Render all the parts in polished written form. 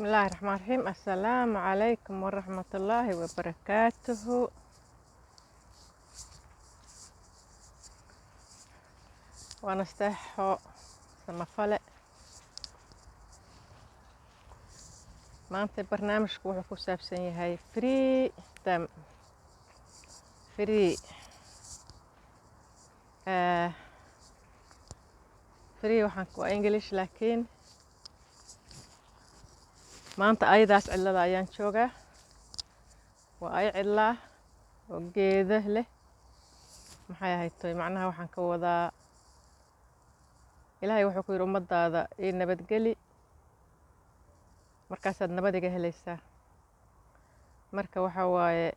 بسم الله الرحمن الرحيم. السلام عليكم ورحمة الله وبركاته. ونستحو سمفلة maanta barnaamijku wuxuu ku saabsan yahay freedom free free waxaan ku English laakiin maanta ayadaas cilada ayaan joogaa waa ay cilaa oo geedo leh maxay ahayd toy macnaha waxaan ka wadaa ilaahay wuxuu ku yiri ummadaada ee nabadgeli markaasaad nabadiga helaysaa marka waxa waaye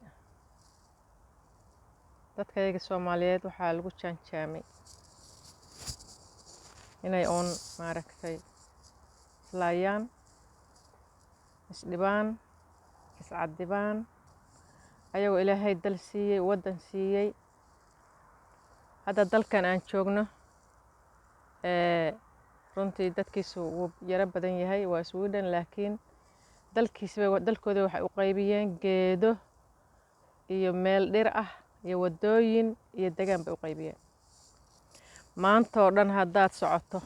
dadkayga Soomaaliyeed waxaa lagu jaanjaamay inay oon maaragtay islaayaan isdhibaan iscadibaan ayagoo ilaahay dal siiyey wadan siiyey hadda dalkan aan joogno runtii dadkiisu wuu yara badan yahay waa Sweden laakiin dalkooda waxay u qaybiyeen geedo iyo meel dhir ah iyo wadooyin iyo deegaan bay u qaybiyeen maanta oo dhan haddaad socoto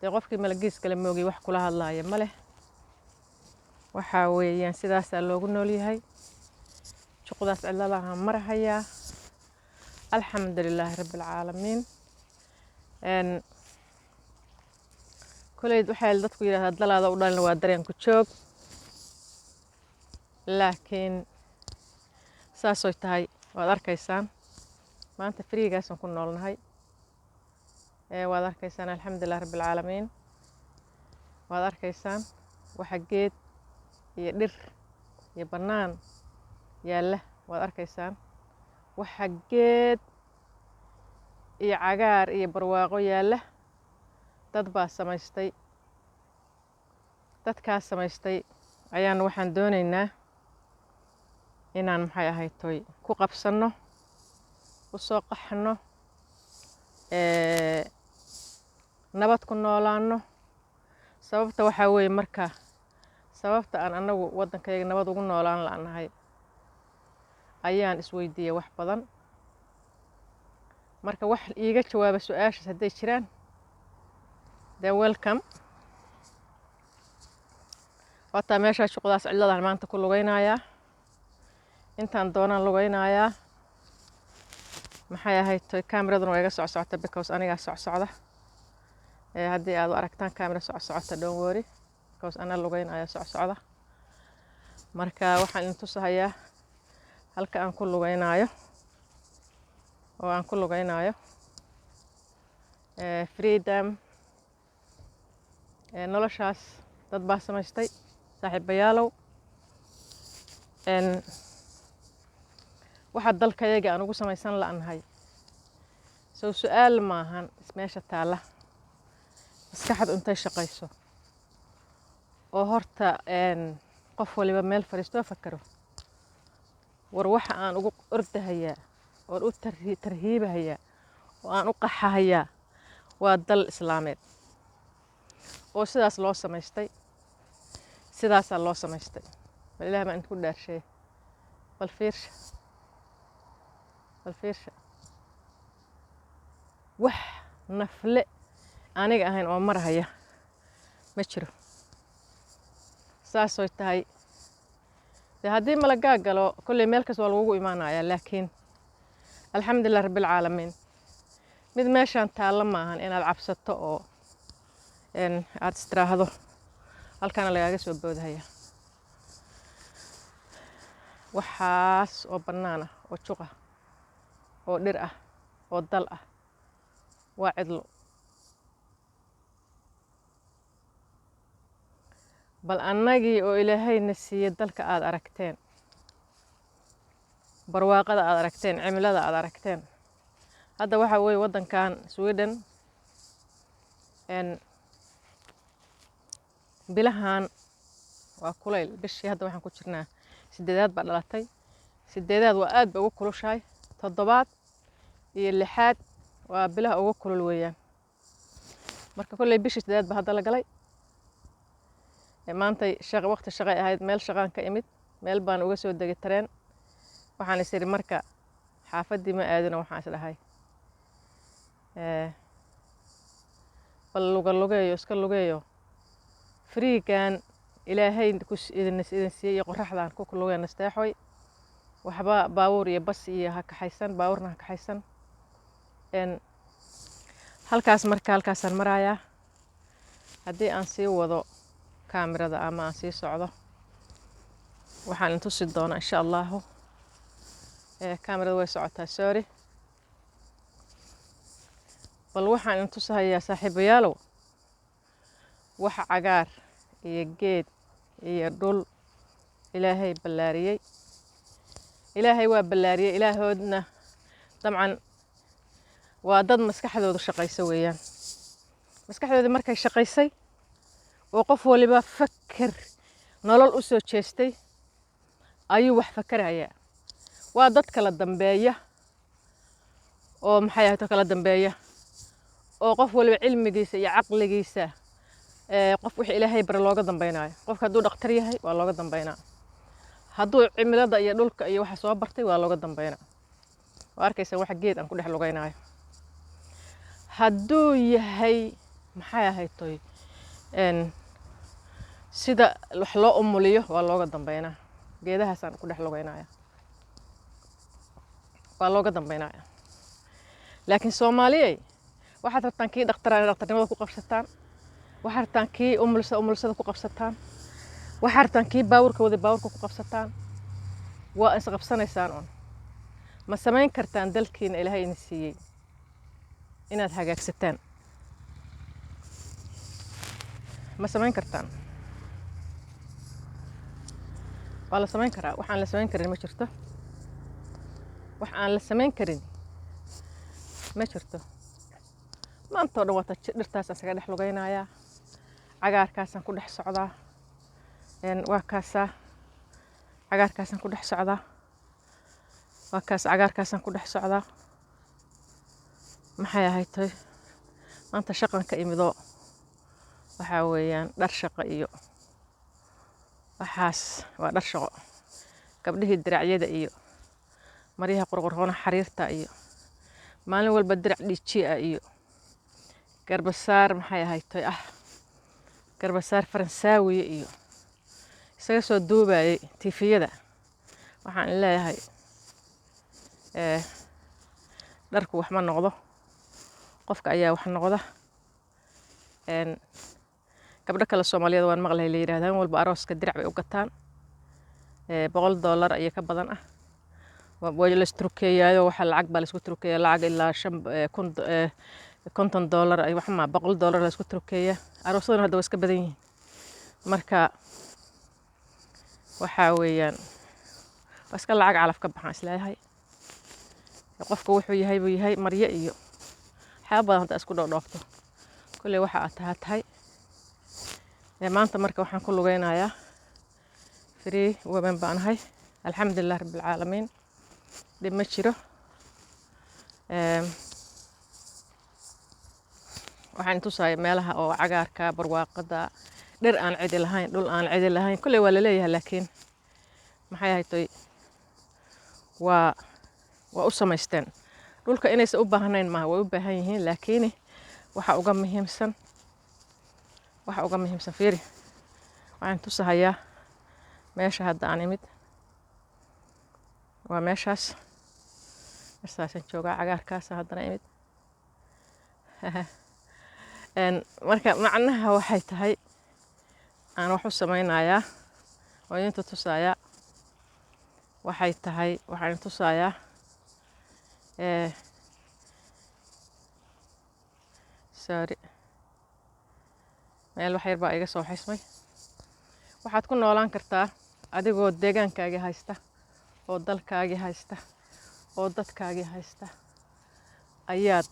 dee qofkii malagiis kale moogay wax kula hadlaaya ma leh waxa weeyaan sidaasaa loogu nool yahay juqdaas ciladaha marhayaa alxamdulilaahi rabbil caalamiin kuleyd waxay dadku yiraahdaan dalaada u dhalin waa dareen ku joog laakiin saasoo tahay waad arkaysaan maanta freegaasan ku noolnahay waad arkaysaan alxamdulilaahi rabbil caalamiin waad arkaysaan waxa geed iyo dhir iyo bannaan yaalla waad arkaysaan waxa geed iyo cagaar iyo barwaaqo yaalla dad baa samaystay dadkaas samaystay ayaan waxaan doonaynaa inaan maxay ahayd toy ku qabsanno u soo qaxno nabad ku noolaano sababta waxa weeye marka sababta aan anagu wadankayga nabad ugu noolaan laanahay ayaan isweydiiyay wax badan marka wax iiga jawaaba su'aashaas hadday jiraan they're welcome wata meesha shaqadaas ciladan maanta ku lugaynayaa intaan doonaan lugaynayaa maxay ahayd toy kaamiradan waa iga socota because aniga socda haddii aad u aragtaan kaamira socota don't worry because ana lugaynaya socda marka waxaan idin tusahayaa halka aan ku lugaynayo oo aan ku lugaynayo freedom noloshaas dad baa samaystay saaxiibayaalow waxa dalkayaga aan ugu samaysan la'anahay soo su'aal maahan meesha taala maskaxdu intay shaqayso oo horta qof waliba meel fariisto fakaro war waxa aan ugu ordahayaa oo u tarhiibahayaa oo aan u qaxahayaa waa dal islaameed oo sidaas loo samaystay sidaasaa loo samaystay bal ilaahay baan ku dhaarshay bal fiirsha wax nafle aniga ahayn oo marhaya ma jiro saasoo tahay dee haddii malagaa galo kolley meel kas waa lagugu imaanayaa laakiin alxamdulilaahi rabbil caalamiin mid meeshaan taalla maahan inaad cabsato oo aad istiraahdo halkaana lagaaga soo boodahaya waxaas oo bannaan ah oo juq ah oo dhir ah oo dal ah waa cidlo bal annagii oo ilaahayna siiyey dalka aad aragteen barwaaqada aad aragteen cimilada aad aragteen hadda waxa weeye wadankan Sweden bilahan waa kulayl bishii hadda waxaan ku jirnaa sideedaad baa dhalatay sideedaad waa aad bay ugu kulushahay toddobaad iyo lixaad waa bilaha ugu kulul weeyaan marka kolley bishii sideedaad baa hadda la galay maanta waqti shaqo ahayd meel shaqaan ka imid meel baan uga soo degay tareen waxaan is iri marka xaafadii ma aadino waxaan is dhahay bal lugeeyo iska lugeeyo friigan ilaahay idin siiyey qoraxdaan ku lugeeyo nasteexoy waxba baawur iyo bas iyo ha kaxaysan baawurna ha kaxaysan halkaasaan marayaa haddii aan sii wado kaamirada ama aan sii socdo waxaan intusi doonaa insha allahu kaamirada way socotaa sorry bal waxaan intusahayaa saaxiibayaalow waxa cagaar iyo geed iyo dhul ilaahay ballaariyey ilaahay waa ballaariyey ilaahoodna dabcan waa dad maskaxdoodu shaqayso weeyaan maskaxdooda markay shaqaysay oo qof waliba fakar nolol u soo jeestay ayuu wax fakarayaa waa dad kala dambeeya oo maxay ahayd kala dambeeya oo qof waliba cilmigiisa iyo caqligiisa qof wixii ilaahay bar looga dambaynayo qofka hadduu dhaqtar yahay waa looga dambaynaa hadduu cimilada iyo dhulka iyo waxa soo bartay waa looga dambaynaa waa arkaysa wax geed aan ku dhex lugaynayo hadduu yahay maxay ahayd sida wax loo umuliyo waa looga dambaynaa geedahaasaan ku dhex lugaynaya waa looga dambaynaya laakiin Soomaaliyay waxaad rabtaan kii dhaqtarnimada ku qabsataan waxaad rabtaan kii umulisada ku qabsataan waxaad rabtaan kii baawurka ku qabsataan waa is qabsanaysaan on ma samayn kartaan dalkiina ilaahay idin siiyey inaad hagaagsataan ma samayn kartaan waa la samayn karaa waxaan la samayn karin ma jirto wax aan la samayn karin ma jirto maanta oo dhan wata dhirtaasaan isaga dhex lugaynayaa cagaarkaasaan ku dhex socdaa waa kaasaa cagaarkaasaan ku dhex socdaa waa kaas cagaarkaasaan ku dhex socdaa maxay ahayd maanta shaqan ka imidoo waxaa weeyaan dhar shaqo iyo waxaas waa dhar shaqo gabdhihii diracyada iyo maryaha qurqurxoona xariirta iyo maalin walba dirac dhiiji ah iyo garbasaar maxay ahayd garbasaar faransaawiye iyo isaga soo duubayay tiifiyada waxaan leeyahay dharku wax ma noqdo qofka ayaa wax noqda gabdho kale Soomaaliyeed waan maqlay la yiraahdaan walba arooska dirac bay u gataan $100 ayaa ka badan ah waa la istrukeeyayo waxa lacag baa la isku trukeeyaa lacag ilaa $50 ay wax ma $100 la isku trukeeyaa aroosadana hadda waa iska badan yihiin marka waxa weeyaan waa iska lacag calaf ka baxan islaahay qofka wuxuu yahay buu yahay maryo iyo waxyaabo badan hadda isku dhoofto kulli waxa aad tahay maanta marka waxaan ku lugaynayaa free women baan ahay alxamdulilah rabbil caalamiin dhib ma jiro waxaan tusaaya meelaha oo cagaarka barwaaqada dhir aan cidi lahayn dhul aan cidi lahayn kulli waa la leeyahay laakiin maxay ahayd waa u samaysteen dhulka inaysan u baahnayn maaha way u baahan yihiin laakiin waxa uga muhiimsan fiiri waxaan tusahayaa meesha hadda aan imid waa meeshaas meeshaasaan joogaa cagaarkaas haddana imid marka macnaha waxay tahay aan wax u samaynayaa oo idinta tusayaa waxay tahay waxaan tusayaa sorry meel wax yar baa iga soo xismay waxaad ku noolaan kartaa adigoo deegaankaagii haysta oo dalkaagii haysta oo dadkaagii haysta ayaad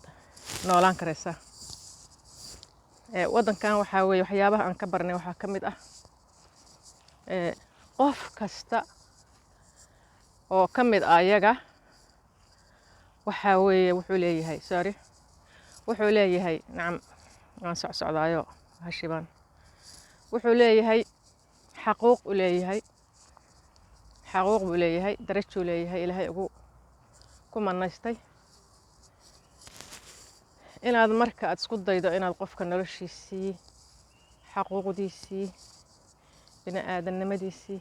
noolaan karaysaa waddankan waxaa weeye waxyaabaha aan ka barnay waxaa ka mid ah qof kasta oo ka mid ah ayaga waxaa weeye wuxuu leeyahay nacam waan socsocdaayo hashibaan wuxuu leeyahay xaquuq u leeyahay xaquuq buu leeyahay darajo u leeyahay ilaahay ugu ku manaystay inaad marka aad isku daydo inaad qofka noloshiisii xaquuqdiisii bini'aadamnimadiisii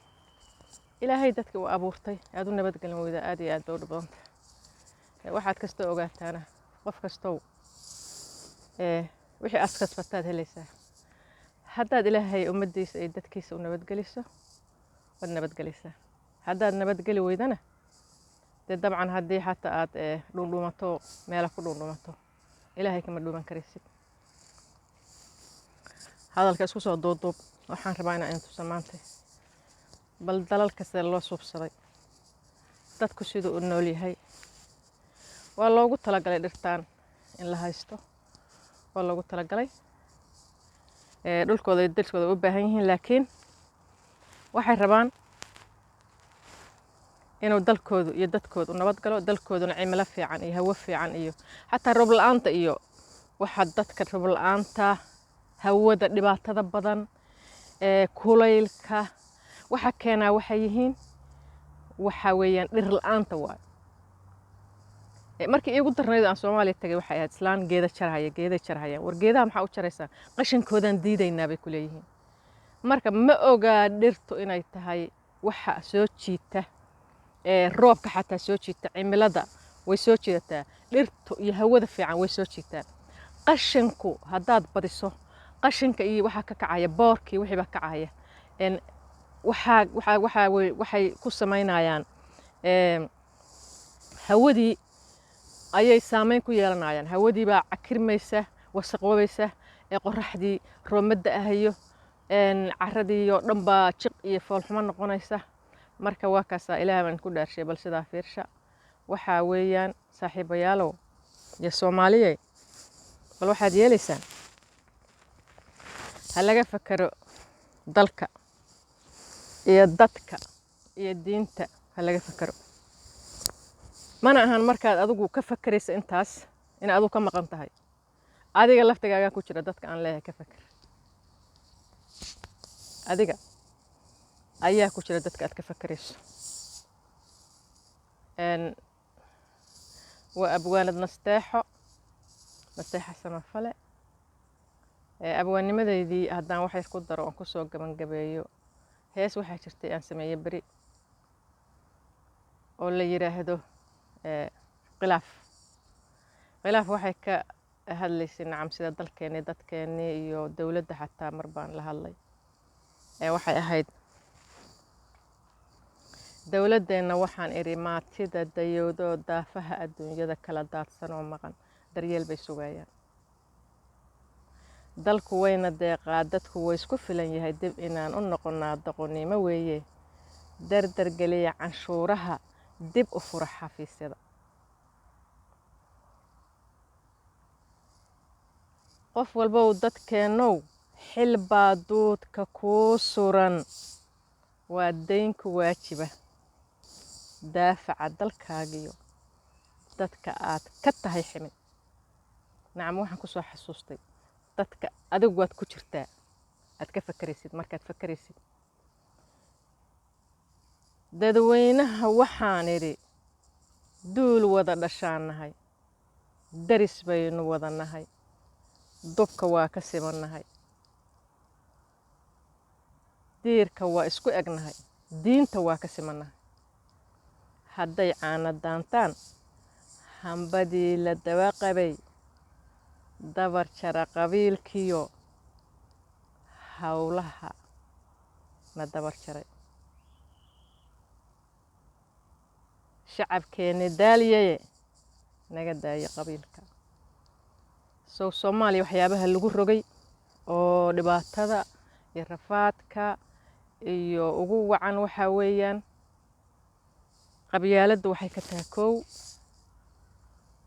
ilaahay dadka uu abuurtay aad u nabadgelin weyda aad iyo aad bay u dhib badan tahay waxaad kasta ogaataana qof kastow wixii aad kasbataad helaysaa haddaad ilaahay ummaddiisa iyo dadkiisa u nabadgeliso waad nabadgelaysaa haddaad nabadgeli weydana dee dabcan haddii xataa aad dhundhumato meela ku dhundhumato ilaahay kama dhuuman karaysid hadalka isku soo duuduub waxaan rabaa inaan tuso maanta bal dalalka sida loo suubsaday dadku siduu u nool yahay waa loogu talagalay dhirtaan in la haysto waa loogu talagalay dhulkooda iyo dalkooda u baahan yihiin laakiin waxay rabaan inuu dalkoodu iyo dadkoodu nabad galo dalkooduna cimilo fiican iyo hawo fiican iyo xataa roob la'aanta iyo waxa dadka roob la'aanta hawada dhibaatada badan kulaylka waxa keenaa waxay yihiin waxa weeyaan dhir la'aanta waay markii iigu darnayd aan Soomaaliya tagay waxay ahayd islaan geeda jarhaya war geedaha maxaa u jaraysaa qashinkoodan diidaynaa bay ku leeyihiin marka ma ogaa dhirtu inay tahay waxa soo jiita roobka xataa soo jiita cimilada way soo jiidataa dhirtu iyo hawada fiican way soo jiitaan qashinku haddaad badiso qashinka iyo waxa ka kacaya boorkii wixii ba kacaya waxay ku samaynayaan hawadii ayay saameyn ku yeelanayaan hawadii baa cakirmaysa wasaqoobaysa qoraxdii roomada ahayo caradii oo dhan baa jiq iyo foolxumo noqonaysa marka waa kaasaa ilaahay baan ku dhaarshay bal sidaa fiirsha waxaa weeyaan saaxiibayaalow iyo Soomaaliyeed bal waxaad yeelaysaan ha laga fakaro dalka iyo dadka iyo diinta ha laga fakaro mana ahan markaad adigu ka fakaraysa intaas in adigu ka maqan tahay adiga laftigaaga ku jira dadka aan leeyahay ka fakar adiga ayaa ku jira dadka aad ka fakarayso waa abwaanad nasteexo samafale abwaanimadeydii haddaan wax yar ku daro oon kusoo gabangabeeyo hees waxaa jirtay aan sameeyey beri oo la yiraahdo khilaaf waxay ka hadlaysay nacam sida dalkeennii dadkeennii iyo dowladda xataa mar baan la hadlay waxay ahayd dowladeenna waxaan iri maatida dayowdoo daafaha adduunyada kala daadsan oo maqan daryeel bay sugayaan dalku wayna deeqaa dadku way isku filan yahay dib inaan u noqonnaa doqonnimo weeye dardar geliya canshuuraha dib u fura xafiisyada qof walbow dadkeennow xil baa duudka kuu suran waa daynku waajiba daafaca dalkaagiyo dadka aad ka tahay ximin nacam waxaan ku soo xasuustay dadka adigu waad ku jirtaa aad ka fakaraysid markaad fakaraysid dadweynaha waxaan idhi duul wada dhashaan nahay daris baynu wada nahay dubka waa ka simannahay diirka waa isku egnahay diinta waa ka simannahay hadday caana daantaan hambadii la daba qabay dabar jara qabiilkiyo hawlaha na dabar jaray shacabkeenni daaliyaye naga daaya qabiilka Soomaaliya waxyaabaha lagu rogay oo dhibaatada iyo rafaadka iyo ugu wacan waxa weeyaan qabyaaladdu waxay ka tahay kow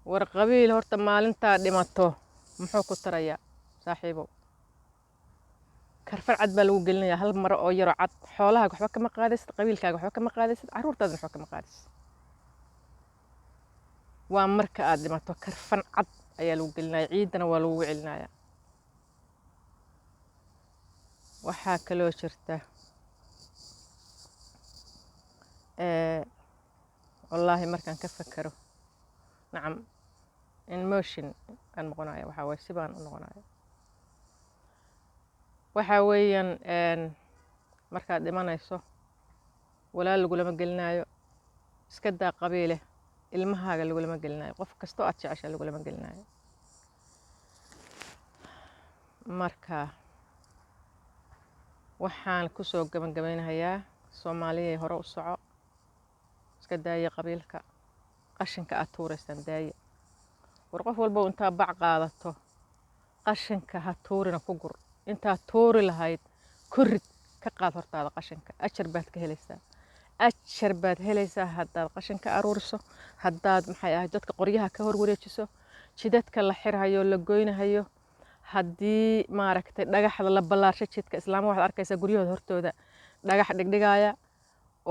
war qabiil horta maalintaa dhimato muxuu ku tarayaa saaxiibow karfar cad baa lagu gelinayaa hal maro oo yaro cad xoolaha waxba kama qaadaysid qabiilkaaga waxba kama qaadaysid carruurtaada waxba kama qaadaysid waa marka aad dhimato karfan cad ayaa lagu gelinayaa ciidana waa lagu celinayaa waxaa kaloo jirta والله مركان كفكره نعم emotion aan noqonayo waxa way sibaan u noqonayo waxa weeyaan markaad dhimanayso walaal lagulama gelinayo iska daa qabiile ilmahaaga lagulama gelinayo qof kasto aad jeceshahay lagulama gelinayo marka waxaan ku soo gabagabeynayaa Soomaaliya hore u soco iska daaya qabiilka qashinka aad tuuraysaan daaya war qof walba inta bac qaadato qashinka ha tuurina ku gur inta tuuri lahayd kurid ka qaad hortaada qashinka ajar baad helaysaa haddaad qashinka aruuriso haddaad maxay ahayd dadka qoryaha ka hor wareejiso jidadka la xirhayo la goynahayo haddii maaragtay dhagaxda la ballaarsho jidka islaama waxaad arkaysaa guryahooda hortooda dhagax dhigdhigaaya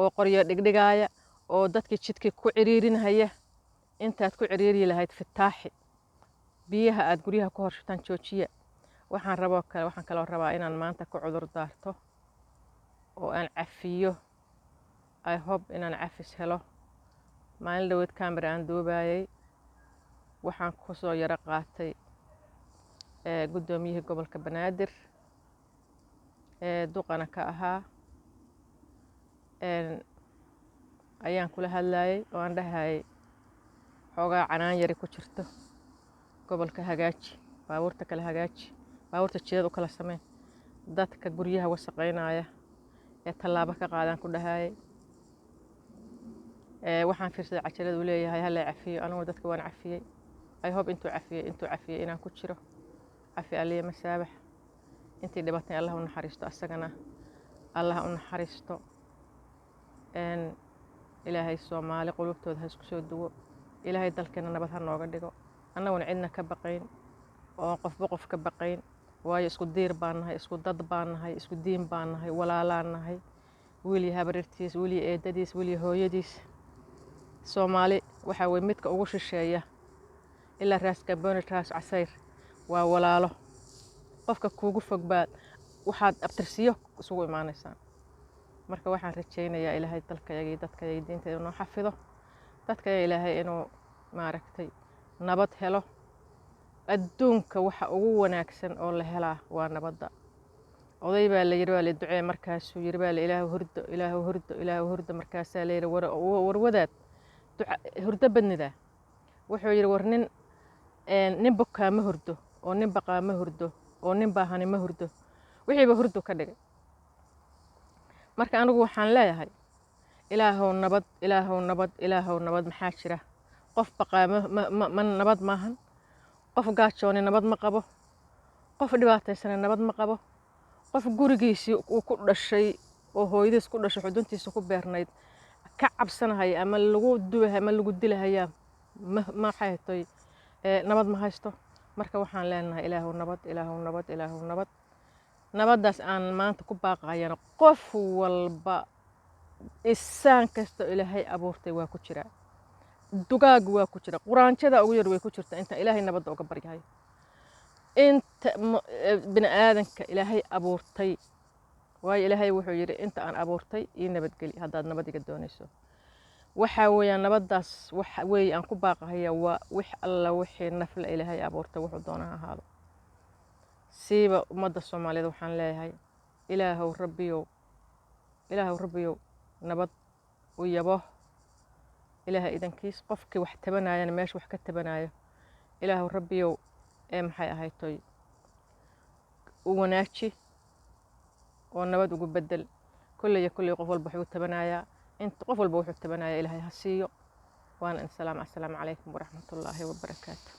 oo qoryo dhigdhigaaya oo dadkii jidkii ku ciriirinhaya intaad ku ciriiri lahayd fitaaxi biyaha aad guryaha ku horshataan joojiya waxaan kaloo rabaa inaan maanta ku cudur daarto oo aan cafiyo I hope inaan cafis helo maalin dhaweed camera aan duubayay waxaan ku soo yara qaatay guddoomiyihii gobolka Banaadir duqana ka ahaa ayaan kula hadlayay oo aan dhahay xoogaa canaan yari ku jirto gobolka hagaaji baabuurta kala hagaaji baabuurta jidad u kala sameen dadka guryaha wasaqeynaya ee tallaabo ka qaadaan ku dhahay waxaan fiirsaday cajalad uu leeyahay hal la cafiyo anigu dadka waan cafiyay I hope intuu cafiyay inaan ku jiro cafi aliya masaabax intii dhibatay Allah u naxariisto asagana Allah u naxariisto ilaahay Soomaali qulubtooda ha isku soo duwo ilaahay dalkeena nabad ha nooga dhigo annaguna cidna ka baqayn oo qofba qof ka baqayn waayo isku diir baan nahay isku dad baan nahay isku diin baan nahay walaalaan nahay wiil iyo habarirtiis wiil iyo eedadiis wiil iyo hooyadiis Soomaali waxa way midka ugu shisheeya ilaa raas Gabon raas Casayr waa walaalo qofka kuugu fog baad waxaad abtirsiyo isugu imaanaysaan marka waxaan rajaynayaa ilaahay dalkayaga iyo dadkayaga diinteeda inuu xafido dadkayaga ilaahay inuu maaragtay nabad helo adduunka waxa ugu wanaagsan oo la helaa waa nabadda oday baa la yiri waa la ducee markaasuu yiri baa la ilaahu hurdo markaasaa la yiri warwadaad hurdo badnida wuxuu yiri war nin bukaa ma hurdo oo nin baqaa ma hurdo oo nin baahani ma hurdo wixiiba hurdo ka dhigay marka anigu waxaan leeyahay ilaahow nabad maxaa jira qof baqaa ma nabad maahan qof gaajooni nabad ma qabo qof dhibaataysan nabad ma qabo qof gurigiisii uu ku dhashay oo hooyadiis ku dhashay xuduntiisa ku beernayd ka cabsanahay ama lagu duwahay ama lagu dilahayaa ma haysto nabad ma haysto marka waxaan leenahay ilaahow nabad nabadaas aan maanta ku baaqayana qof walba isaan kasta ilaahay abuurtay waa ku jira dugaag waa ku jira quraanjada ugu yar way ku jirtaa inta ilaahay nabadda uga baryahay inta bini aadanka ilaahay abuurtay waayo ilaahay wuxuu yiri inta aan abuurtay ii nabadgeli haddaad nabad iga doonayso waxa weeyaan nabadaas waxa weey aan ku baaqayaa waa wix alla wixii nafla ilaahay abuurtay wuxuu doonaa ahaado siiba ummadda Soomaaliyeed waxaan leeyahay ilaahow rabbiyow nabad u yabo ilaahay idankiis qofkii wax tabanayana meesha wax ka tabanayo ilaahow rabbiyow maxay ahaytoy u wanaaji oo nabad ugu bedel kullay qof walba wuxuu tabanayaa inta qof walba wuxuu tabanayaa ilaahay ha siiyo waana assalaamu calaykum waraxmatullaahi wabarakaatuh